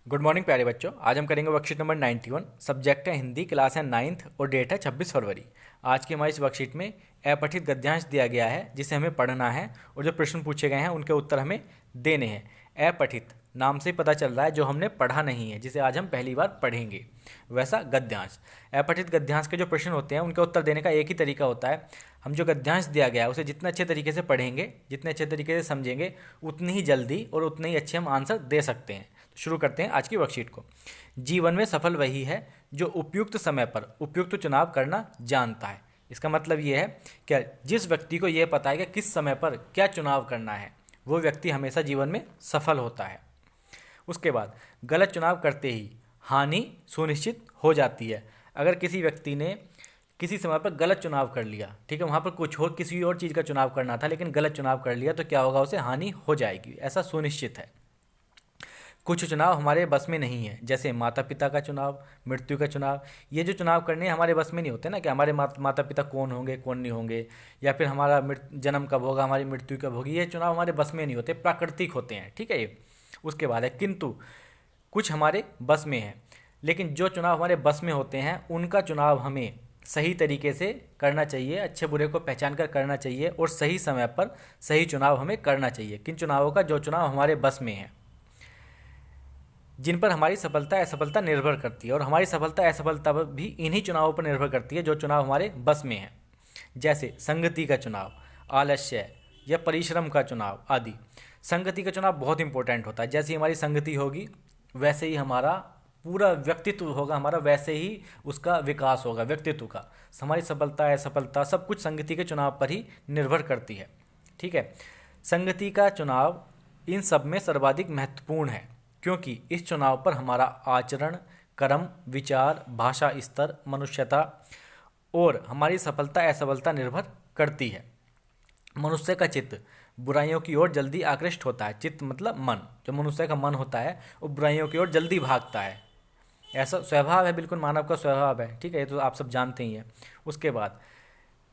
Good morning प्यारे बच्चों। आज हम करेंगे वर्कशीट नंबर 91। सब्जेक्ट है हिंदी, क्लास है 9th और डेट है 26 फरवरी। आज की हमारी इस वर्कशीट में अपठित गद्यांश दिया गया है जिसे हमें पढ़ना है और जो प्रश्न पूछे गए हैं उनके उत्तर हमें देने हैं। अपठित नाम से पता चल रहा है जो हमने पढ़ा नहीं है, जिसे आज हम पहली बार पढ़ेंगे। वैसा गद्यांश, अपठित गद्यांश के जो प्रश्न होते हैं उनके उत्तर देने का एक ही तरीका होता है। हम जो गद्यांश दिया गया है उसे जितने अच्छे तरीके से पढ़ेंगे, जितने अच्छे तरीके से समझेंगे, उतनी ही जल्दी और उतने ही अच्छे हम आंसर दे सकते हैं। तो शुरू करते हैं आज की वर्कशीट को। जीवन में सफल वही है जो उपयुक्त समय पर उपयुक्त चुनाव करना जानता है। इसका मतलब ये है कि जिस व्यक्ति को यह पता है कि किस समय पर क्या चुनाव करना है, वो व्यक्ति हमेशा जीवन में सफल होता है। उसके बाद गलत चुनाव करते ही हानि सुनिश्चित हो जाती है। अगर किसी व्यक्ति ने किसी समय पर गलत चुनाव कर लिया, ठीक है, वहाँ पर कुछ और किसी और चीज़ का चुनाव करना था लेकिन गलत चुनाव कर लिया, तो क्या होगा, उसे हानि हो जाएगी, ऐसा सुनिश्चित है। कुछ चुनाव हमारे बस में नहीं है, जैसे माता पिता का चुनाव, मृत्यु का चुनाव। ये जो चुनाव करने हमारे बस में नहीं होते ना, कि हमारे माता पिता कौन होंगे कौन नहीं होंगे, या फिर हमारा जन्म कब होगा, हमारी मृत्यु कब होगी, ये चुनाव हमारे बस में नहीं होते, प्राकृतिक होते हैं, ठीक है ये। उसके बाद है किंतु कुछ हमारे बस में है, लेकिन जो चुनाव हमारे बस में होते हैं उनका चुनाव हमें सही तरीके से करना चाहिए, अच्छे बुरे को पहचान कर करना चाहिए और सही समय पर सही चुनाव हमें करना चाहिए। किन चुनावों का? जो चुनाव हमारे बस में है, जिन पर हमारी सफलता असफलता निर्भर करती है, और हमारी सफलता असफलता भी इन्हीं चुनावों पर निर्भर करती है जो चुनाव हमारे बस में है। जैसे संगति का चुनाव, आलस्य या परिश्रम का चुनाव आदि। संगति का चुनाव बहुत इंपॉर्टेंट होता है। जैसे ही हमारी संगति होगी वैसे ही हमारा पूरा व्यक्तित्व होगा, हमारा वैसे ही उसका विकास होगा व्यक्तित्व का। हमारी सफलता असफलता सब कुछ संगति के चुनाव पर ही निर्भर करती है, ठीक है। संगति का चुनाव इन सब में सर्वाधिक महत्वपूर्ण है, क्योंकि इस चुनाव पर हमारा आचरण, कर्म, विचार, भाषा स्तर, मनुष्यता और हमारी सफलता असफलता निर्भर करती है। मनुष्य का चित्त बुराइयों की ओर जल्दी आकृष्ट होता है। चित्त मतलब मन, जो मनुष्य का मन होता है वो बुराइयों की ओर जल्दी भागता है। ऐसा स्वभाव है, बिल्कुल मानव का स्वभाव है, ठीक है, ये तो आप सब जानते ही हैं। उसके बाद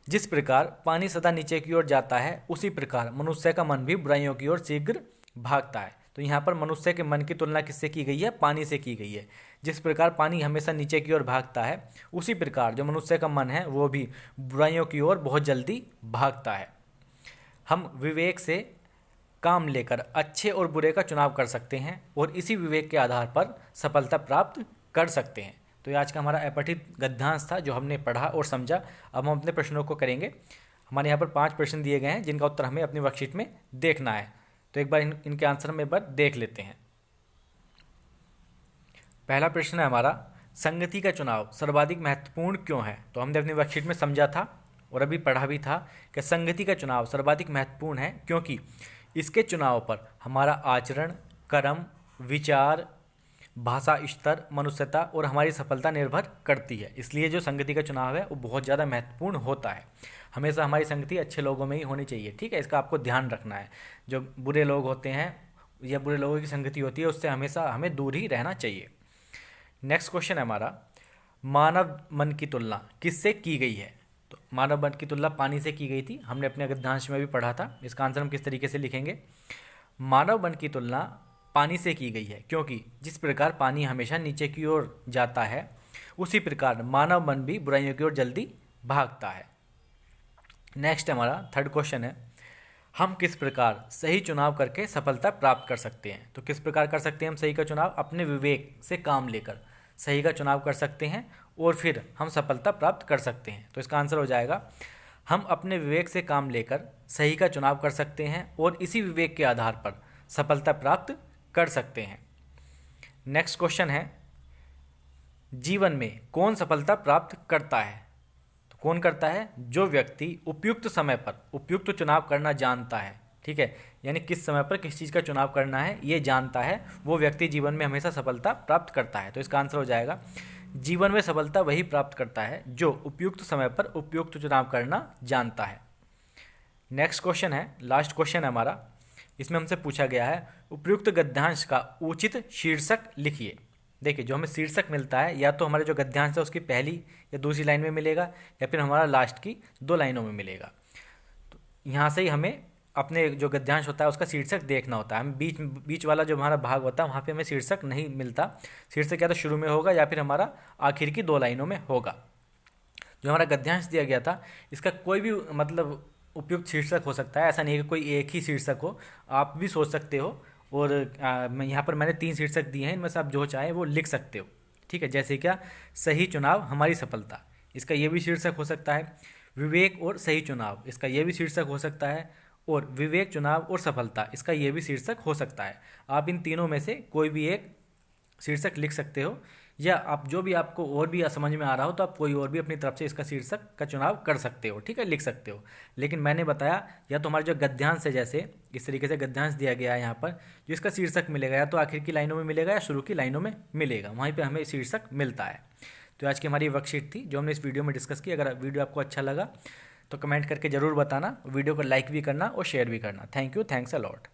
जिस प्रकार पानी सदा नीचे की ओर जाता है, उसी प्रकार मनुष्य का मन भी बुराइयों की ओर शीघ्र भागता है। तो यहाँ पर मनुष्य के मन की तुलना किससे की गई है? पानी से की गई है। जिस प्रकार पानी हमेशा नीचे की ओर भागता है, उसी प्रकार जो मनुष्य का मन है वो भी बुराइयों की ओर बहुत जल्दी भागता है। हम विवेक से काम लेकर अच्छे और बुरे का चुनाव कर सकते हैं और इसी विवेक के आधार पर सफलता प्राप्त कर सकते हैं। तो ये आज का हमारा अपठित गद्यांश था जो हमने पढ़ा और समझा। अब हम अपने प्रश्नों को करेंगे। हमारे यहाँ पर 5 प्रश्न दिए गए हैं जिनका उत्तर हमें अपनी वर्कशीट में देखना है। तो एक बार इनके आंसर हम एक बार देख लेते हैं। पहला प्रश्न है हमारा, संगति का चुनाव सर्वाधिक महत्वपूर्ण क्यों है? तो हमने अपनी वर्कशीट में समझा था और अभी पढ़ा भी था कि संगति का चुनाव सर्वाधिक महत्वपूर्ण है क्योंकि इसके चुनाव पर हमारा आचरण, कर्म, विचार, भाषा स्तर, मनुष्यता और हमारी सफलता निर्भर करती है। इसलिए जो संगति का चुनाव है वो बहुत ज़्यादा महत्वपूर्ण होता है। हमेशा हमारी संगति अच्छे लोगों में ही होनी चाहिए, ठीक है, इसका आपको ध्यान रखना है। जो बुरे लोग होते हैं या बुरे लोगों की संगति होती है उससे हमेशा हमें दूर ही रहना चाहिए। नेक्स्ट क्वेश्चन है हमारा, मानव मन की तुलना किससे की गई है? तो मानव मन की तुलना पानी से की गई थी, हमने अपने गद्यांश में भी पढ़ा था। इसका आंसर हम किस तरीके से लिखेंगे? मानव मन की तुलना पानी से की गई है क्योंकि जिस प्रकार पानी हमेशा नीचे की ओर जाता है, उसी प्रकार मानव मन भी बुराइयों की ओर जल्दी भागता है। नेक्स्ट हमारा थर्ड क्वेश्चन है, हम किस प्रकार सही चुनाव करके सफलता प्राप्त कर सकते हैं? तो किस प्रकार कर सकते हैं हम सही का चुनाव? अपने विवेक से काम लेकर सही का चुनाव कर सकते हैं और फिर हम सफलता प्राप्त कर सकते हैं। तो इसका आंसर हो जाएगा, हम अपने विवेक से काम लेकर सही का चुनाव कर सकते हैं और इसी विवेक के आधार पर सफलता प्राप्त कर सकते हैं। नेक्स्ट क्वेश्चन है, जीवन में कौन सफलता प्राप्त करता है? तो कौन करता है? जो व्यक्ति उपयुक्त समय पर उपयुक्त चुनाव करना जानता है, ठीक है, यानी किस समय पर किस चीज़ का चुनाव करना है ये जानता है, वो व्यक्ति जीवन में हमेशा सफलता प्राप्त करता है। तो इसका आंसर हो जाएगा, जीवन में सफलता वही प्राप्त करता है जो उपयुक्त समय पर उपयुक्त चुनाव करना जानता है। नेक्स्ट क्वेश्चन है, लास्ट क्वेश्चन है हमारा। इसमें हमसे पूछा गया है, उपयुक्त गद्यांश का उचित शीर्षक लिखिए। देखिए, जो हमें शीर्षक मिलता है या तो हमारे जो गद्यांश है उसकी पहली या दूसरी लाइन में मिलेगा या फिर हमारा लास्ट की 2 लाइनों में मिलेगा। तो यहाँ से ही हमें अपने जो गद्यांश होता है उसका शीर्षक देखना होता है। हम बीच बीच वाला जो हमारा भाग होता है वहाँ पे हमें शीर्षक नहीं मिलता। शीर्षक या तो शुरू में होगा या फिर हमारा आखिर की 2 लाइनों में होगा। जो हमारा गद्यांश दिया गया था इसका कोई भी मतलब उपयुक्त शीर्षक हो सकता है, ऐसा नहीं है कि कोई एक ही शीर्षक हो, आप भी सोच सकते हो। और मैं यहाँ पर मैंने 3 शीर्षक दिए हैं, इनमें से आप जो चाहे वो लिख सकते हो। ठीक है, जैसे क्या, सही चुनाव हमारी सफलता, इसका ये भी शीर्षक हो सकता है। विवेक और सही चुनाव, इसका ये भी शीर्षक हो सकता है। और विवेक, चुनाव और सफलता, इसका ये भी शीर्षक हो सकता है। आप इन तीनों में से कोई भी एक शीर्षक लिख सकते हो, या आप जो भी आपको और भी समझ में आ रहा हो तो आप कोई और भी अपनी तरफ से इसका शीर्षक का चुनाव कर सकते हो। ठीक है, लिख सकते हो। लेकिन मैंने बताया या तो हमारा जो गद्यांश है, जैसे इस तरीके से गद्यांश दिया गया है यहाँ पर, जो इसका शीर्षक मिलेगा या तो आखिर की लाइनों में मिलेगा या शुरू की लाइनों में मिलेगा, वहीं पर हमें शीर्षक मिलता है। तो आज की हमारी वर्कशीट थी जो हमने इस वीडियो में डिस्कस की। अगर वीडियो आपको अच्छा लगा तो कमेंट करके ज़रूर बताना, वीडियो को लाइक भी करना और शेयर भी करना। Thank you, thanks a lot.